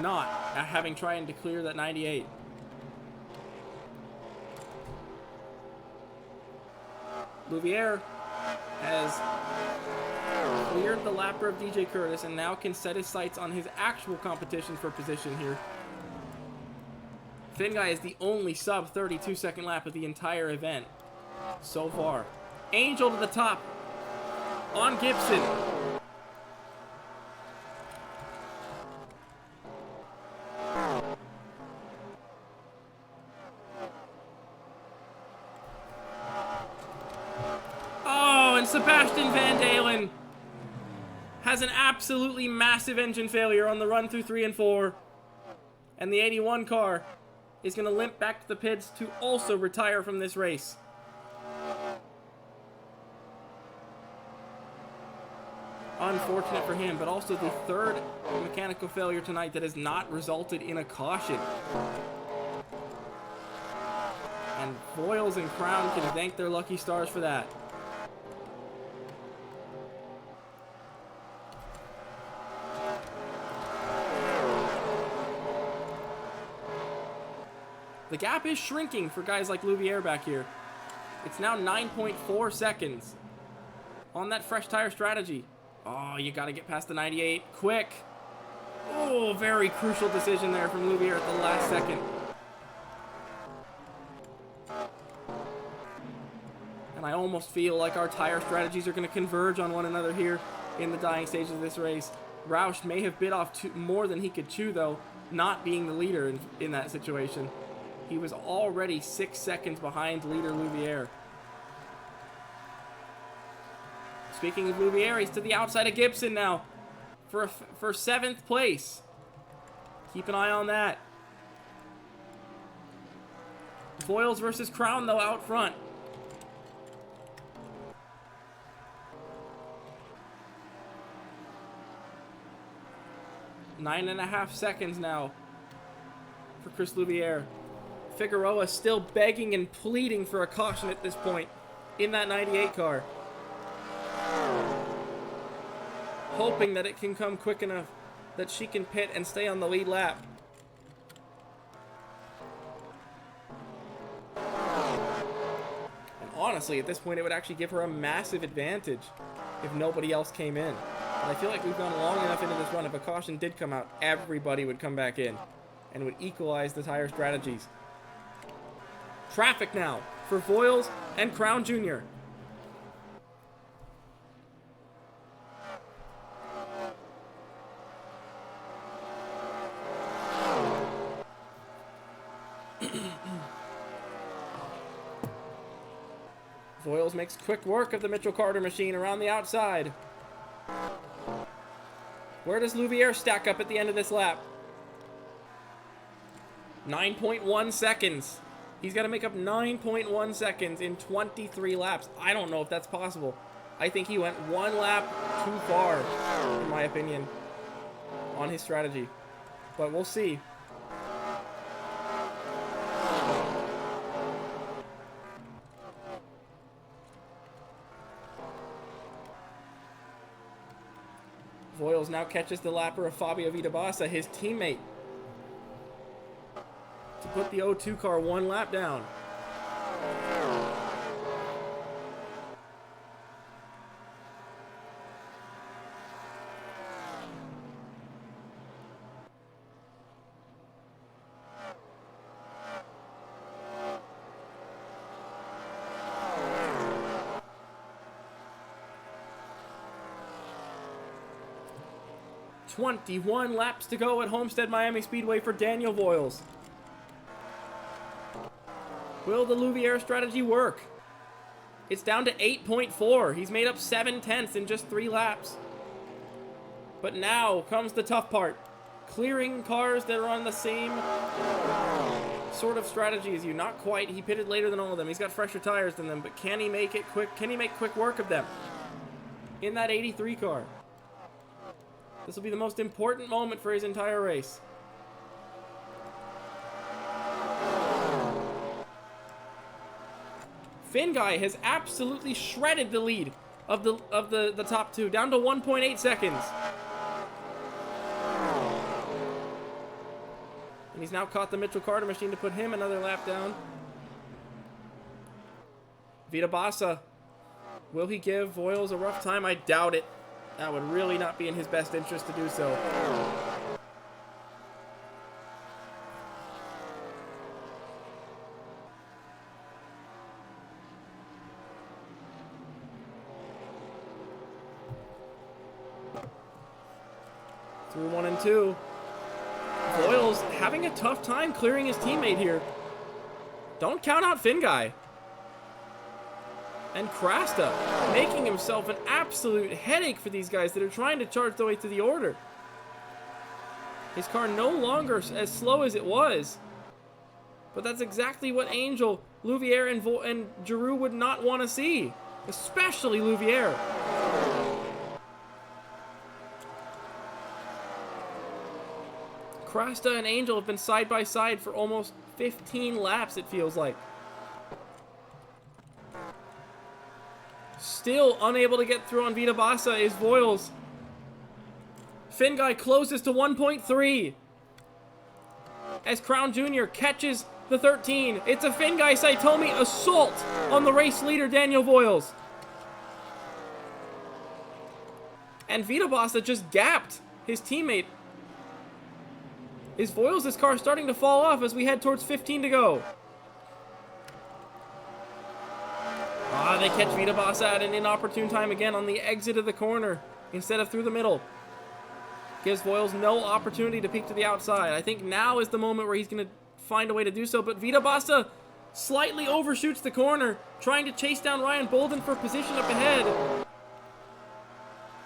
not having trying to clear that 98. Louviere has cleared the lapper of DJ Curtis and now can set his sights on his actual competition for position here. Finguy is the only sub 32 second lap of the entire event so far. Angel to the top on Gibson. Sebastian Van Dalen has an absolutely massive engine failure on the run through 3 and 4. And the 81 car is going to limp back to the pits to also retire from this race. Unfortunate for him, but also the 3rd mechanical failure tonight that has not resulted in a caution. And Voiles and Crown can thank their lucky stars for that. The gap is shrinking for guys like Louviere back here. It's now 9.4 seconds on that fresh tire strategy. Oh, you got to get past the 98 quick. Oh, very crucial decision there from Louviere at the last second. And I almost feel like our tire strategies are going to converge on one another here in the dying stages of this race. Roush may have bit off more than he could chew, though, not being the leader in that situation. He was already 6 seconds behind leader Louviere. Speaking of Louviere, he's to the outside of Gibson now for 7th place. Keep an eye on that. Voiles versus Crown, though, out front. Nine and a half seconds now for Chris Louviere. Figueroa still begging and pleading for a caution at this point in that 98 car. Hoping that it can come quick enough that she can pit and stay on the lead lap. And honestly, at this point, it would actually give her a massive advantage if nobody else came in. And I feel like we've gone long enough into this run. If a caution did come out, everybody would come back in and would equalize the tire strategies. Traffic now for Voiles and Crown Jr. Voiles makes quick work of the Mitchell Carter machine around the outside. Where does Louviere stack up at the end of this lap? 9.1 seconds. He's got to make up 9.1 seconds in 23 laps. I don't know if that's possible. I think he went one lap too far, in my opinion, on his strategy. But we'll see. Voiles now catches the lapper of Fabio Vitabassa, his teammate, to put the 02 car one lap down. "21 laps to go at Homestead-Miami Speedway for Daniel Voiles. Will the Louviere strategy work? It's down to 8.4. He's made up 7/10 in just 3 laps. But now comes the tough part. Clearing cars that are on the same sort of strategy as you. Not quite. He pitted later than all of them. He's got fresher tires than them, but can he make it quick? Can he make quick work of them in that 83 car? This will be the most important moment for his entire race. Finn Guy has absolutely shredded the lead of the top two, down to 1.8 seconds. And he's now caught the Mitchell Carter machine to put him another lap down. Vitabassa, will he give Voiles a rough time? I doubt it. That would really not be in his best interest to do so. Through 1 and 2. Voiles having a tough time clearing his teammate here. Don't count out Finn Guy. And Krasta making himself an absolute headache for these guys that are trying to charge their way through the order. His car no longer as slow as it was. But that's exactly what Angel, Louviere, and Giroux would not want to see. Especially Louviere. Krasta and Angel have been side by side for almost 15 laps, it feels like. Still unable to get through on Vitabassa is Voiles. Finn Guy closes to 1.3. As Crown Jr. catches the 13. It's a Finn Guy Saitomi assault on the race leader, Daniel Voiles. And Vitabassa just gapped his teammate. Is Voiles' car starting to fall off as we head towards 15 to go? They catch Vitabassa at an inopportune time again on the exit of the corner instead of through the middle. Gives Voiles no opportunity to peek to the outside. I think now is the moment where he's going to find a way to do so, but Vita Bassa slightly overshoots the corner, trying to chase down Ryan Bolden for position up ahead.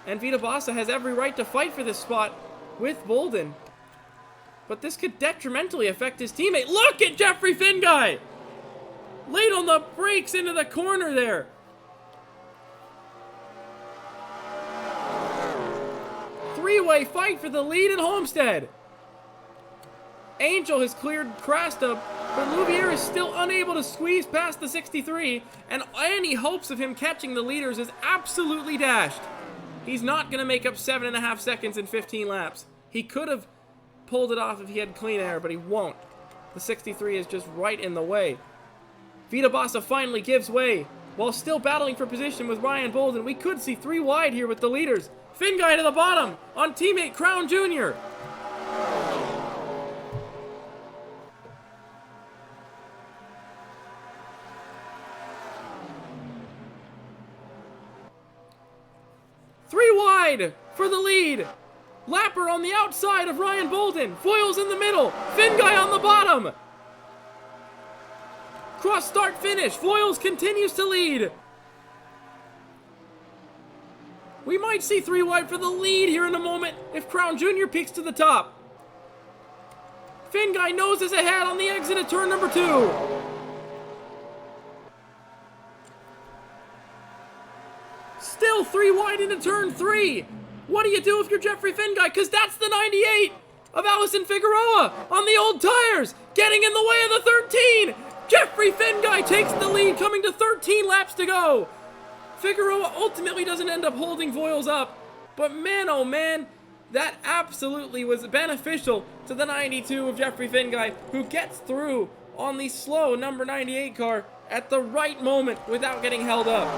And Vita Bassa has every right to fight for this spot with Bolden. But this could detrimentally affect his teammate. Look at Jeffrey Finguy! Late on the brakes into the corner there. Three-way fight for the lead at Homestead. Angel has cleared Crasta, but Louvier is still unable to squeeze past the 63, and any hopes of him catching the leaders is absolutely dashed. He's not going to make up 7.5 seconds in 15 laps. He could have pulled it off if he had clean air, but he won't. The 63 is just right in the way. Vita Bassa finally gives way. While still battling for position with Ryan Bolden, we could see 3 wide here with the leaders. Finguy to the bottom on teammate Crown Jr. For the lead. Lapper on the outside of Ryan Bolden. Voiles in the middle. Finguy on the bottom. Cross start finish. Voiles continues to lead. We might see 3 wide for the lead here in a moment if Crown Jr. peaks to the top. Finguy noses ahead on the exit at turn number 2. Still 3 wide into turn 3. What do you do if you're Jeffrey Finguy? Because that's the 98 of Allison Figueroa on the old tires, getting in the way of the 13. Jeffrey Finguy takes the lead, coming to 13 laps to go. Figueroa ultimately doesn't end up holding Voiles up, but man, oh man, that absolutely was beneficial to the 92 of Jeffrey Finguy, who gets through on the slow number 98 car at the right moment without getting held up.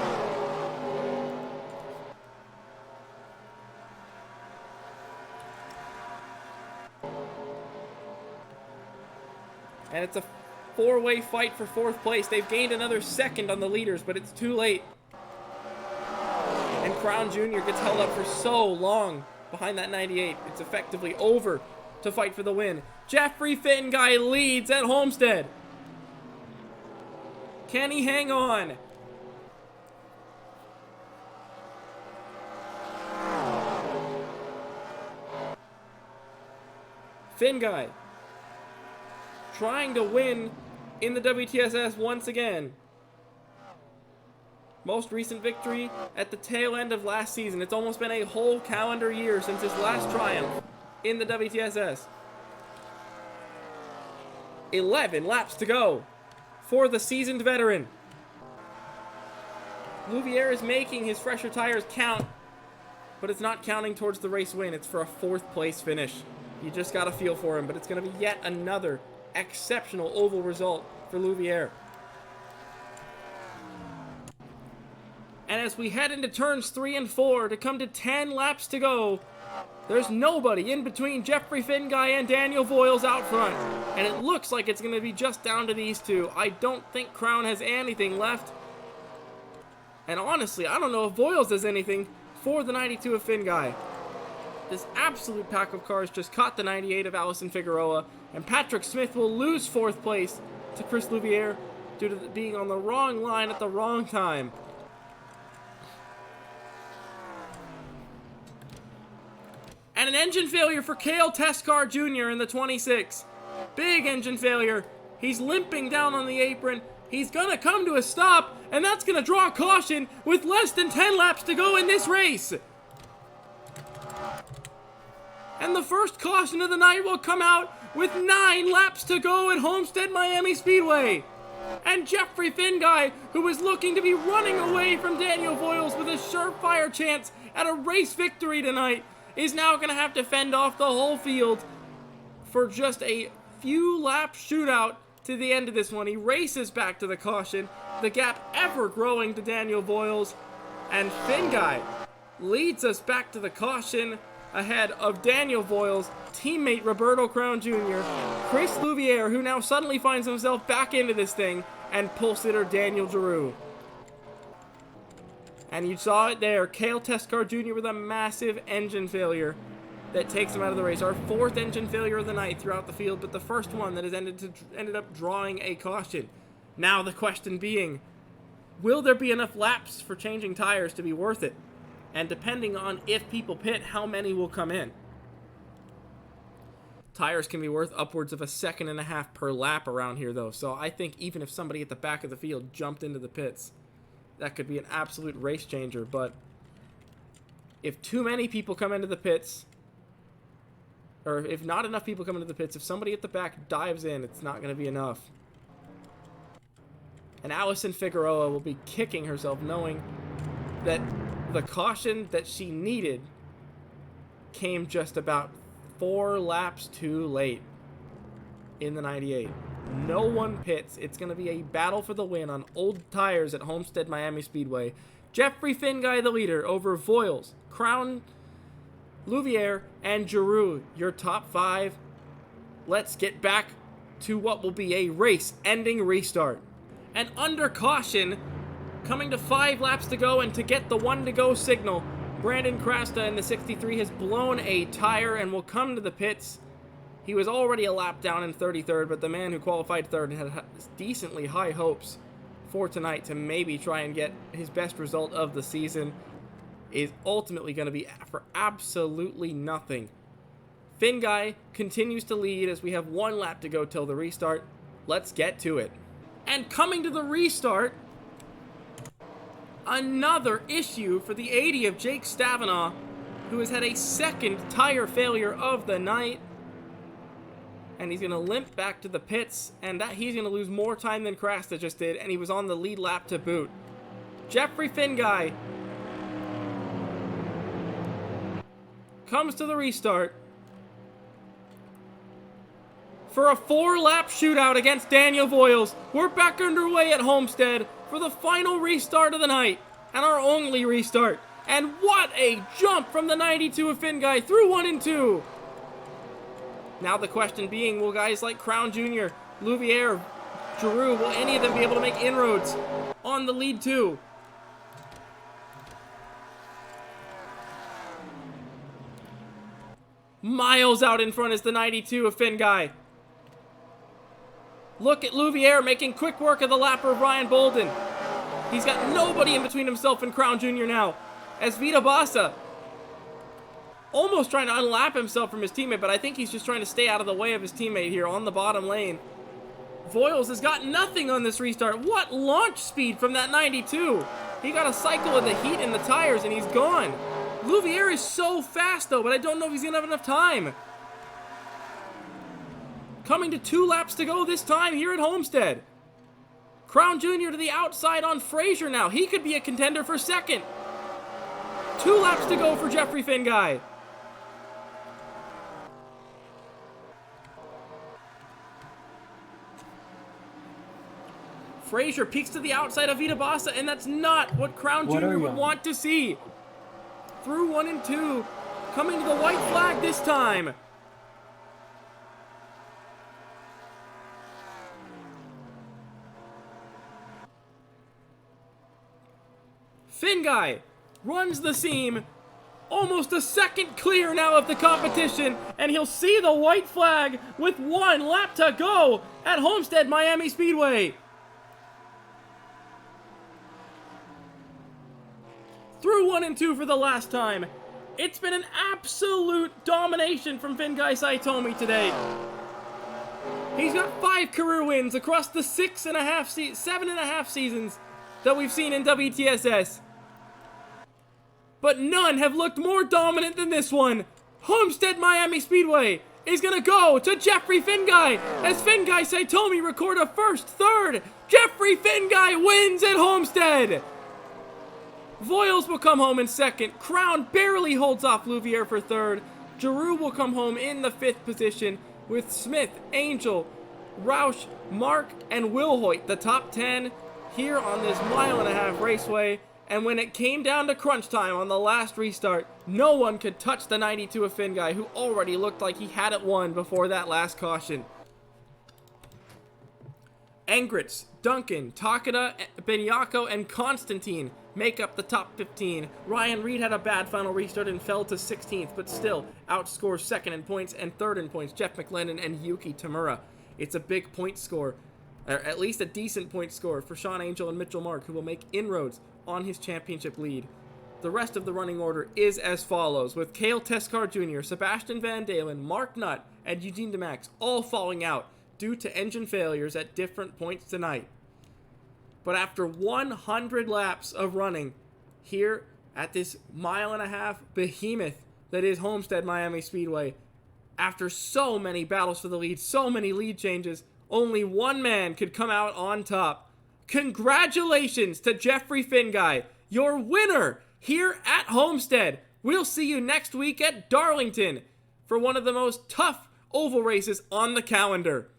And it's a 4-way fight for 4th place. They've gained another second on the leaders, but it's too late. And Crown Jr. gets held up for so long behind that 98. It's effectively over to fight for the win. Jeffrey Finguy leads at Homestead. Can he hang on? Finguy trying to win in the WTSS once again. Most recent victory at the tail end of last season. It's almost been a whole calendar year since his last triumph in the WTSS. 11 laps to go for the seasoned veteran. Louvier is making his fresher tires count, but it's not counting towards the race win. It's for a 4th place finish. You just got to feel for him, but it's going to be yet another exceptional oval result for Louvier. And as we head into turns 3 and 4 to come to 10 laps to go, there's nobody in between Jeffrey Finguy and Daniel Voiles out front. And it looks like it's going to be just down to these two. I don't think Crown has anything left. And honestly, I don't know if Voiles does anything for the 92 of Finguy. This absolute pack of cars just caught the 98 of Allison Figueroa, and Patrick Smith will lose 4th place to Chris Louvier due to being on the wrong line at the wrong time. And an engine failure for Cale Tescar Jr. in the 26. Big engine failure. He's limping down on the apron. He's going to come to a stop, and that's going to draw caution with less than 10 laps to go in this race. And the first caution of the night will come out with 9 laps to go at Homestead-Miami Speedway. And Jeffrey Finguy, who was looking to be running away from Daniel Voiles with a surefire chance at a race victory tonight, is now going to have to fend off the whole field for just a few lap shootout to the end of this one. He races back to the caution, the gap ever growing to Daniel Voiles, and Finguy leads us back to the caution ahead of Daniel Voiles, teammate Roberto Crown Jr., Chris Louvier, who now suddenly finds himself back into this thing, and pole sitter Daniel Giroux. And you saw it there, Cale Tescar Jr. with a massive engine failure that takes him out of the race. Our 4th engine failure of the night throughout the field, but the first one that has ended up drawing a caution. Now the question being, will there be enough laps for changing tires to be worth it? And depending on if people pit, how many will come in? Tires can be worth upwards of 1.5 seconds per lap around here, though. So I think even if somebody at the back of the field jumped into the pits, that could be an absolute race changer. But if too many people come into the pits, or if not enough people come into the pits, if somebody at the back dives in, it's not going to be enough. And Alison Figueroa will be kicking herself knowing that the caution that she needed came just about 4 laps too late in the 98. No one pits. It's going to be a battle for the win on old tires at Homestead-Miami Speedway. Jeffrey Finguy, the leader, over Voiles, Crown, Louviere, and Giroux, your top 5. Let's get back to what will be a race-ending restart. And under caution, coming to 5 laps to go and to get the 1 to go signal, Brandon Krasta in the 63 has blown a tire and will come to the pits. He was already a lap down in 33rd, but the man who qualified 3rd had decently high hopes for tonight to maybe try and get his best result of the season is ultimately going to be for absolutely nothing. Finguy continues to lead as we have 1 lap to go till the restart. Let's get to it. And coming to the restart, another issue for the 80 of Jake Stavanaugh, who has had a 2nd tire failure of the night. And he's going to limp back to the pits, and that he's going to lose more time than Krasta just did, and he was on the lead lap to boot. Jeffrey Finguy comes to the restart for a 4-lap shootout against Daniel Voiles. We're back underway at Homestead for the final restart of the night, and our only restart. And what a jump from the 92 of Finguy through 1 and 2. Now the question being, will guys like Crown Jr., Louviere, Giroux, will any of them be able to make inroads on the lead 2? Miles out in front is the 92 of Finguy. Look at Louviere making quick work of the lapper of Ryan Bolden. He's got nobody in between himself and Crown Jr. now, as Vita Bassa almost trying to unlap himself from his teammate, but I think he's just trying to stay out of the way of his teammate here on the bottom lane. Voiles has got nothing on this restart. What launch speed from that 92. He got a cycle of the heat in the tires and he's gone. Louviere is so fast though, but I don't know if he's gonna have enough time. Coming to 2 laps to go this time here at Homestead. Crown Jr. to the outside on Frazier now. He could be a contender for 2nd. 2 laps to go for Jeffrey Finguy. Frazier peeks to the outside of Vita Bassa, and that's not what Crown Jr. would want to see. Through 1 and 2. Coming to the white flag this time. Finguy runs the seam, almost a 2nd clear now of the competition, and he'll see the white flag with 1 lap to go at Homestead-Miami Speedway. Through 1 and 2 for the last time. It's been an absolute domination from Finguy Saitomi today. He's got 5 career wins across the 7.5 seasons that we've seen in WTSS. But none have looked more dominant than this one. Homestead-Miami Speedway is going to go to Jeffrey Finguy as Finguy Saitomi record a 1st, 3rd. Jeffrey Finguy wins at Homestead. Voiles will come home in 2nd. Crown barely holds off Louviere for 3rd. Giroux will come home in the 5th position with Smith, Angel, Roush, Marc, and Wilhoit, the top 10 here on this 1.5-mile raceway. And when it came down to crunch time on the last restart, no one could touch the 92 of Finguy, who already looked like he had it won before that last caution. Engritz, Duncan, Takada, Benyako, and Constantine make up the top 15. Ryan Reid had a bad final restart and fell to 16th, but still outscores second in points and third in points Jeff McLennan and Yuki Tamura. It's a big point score, or at least a decent point score for Sean Angel and Mitchell Marc, who will make inroads on his championship lead. The rest of the running order is as follows, with Cale Teskar Jr., Sebastian Van Dalen, Mark Nutt, and Eugene DeMax all falling out due to engine failures at different points tonight. But after 100 laps of running here at this mile-and-a-half behemoth that is Homestead-Miami Speedway, after so many battles for the lead, so many lead changes, only one man could come out on top. Congratulations to Jeffrey Finguy, your winner here at Homestead. We'll see you next week at Darlington for one of the most tough oval races on the calendar.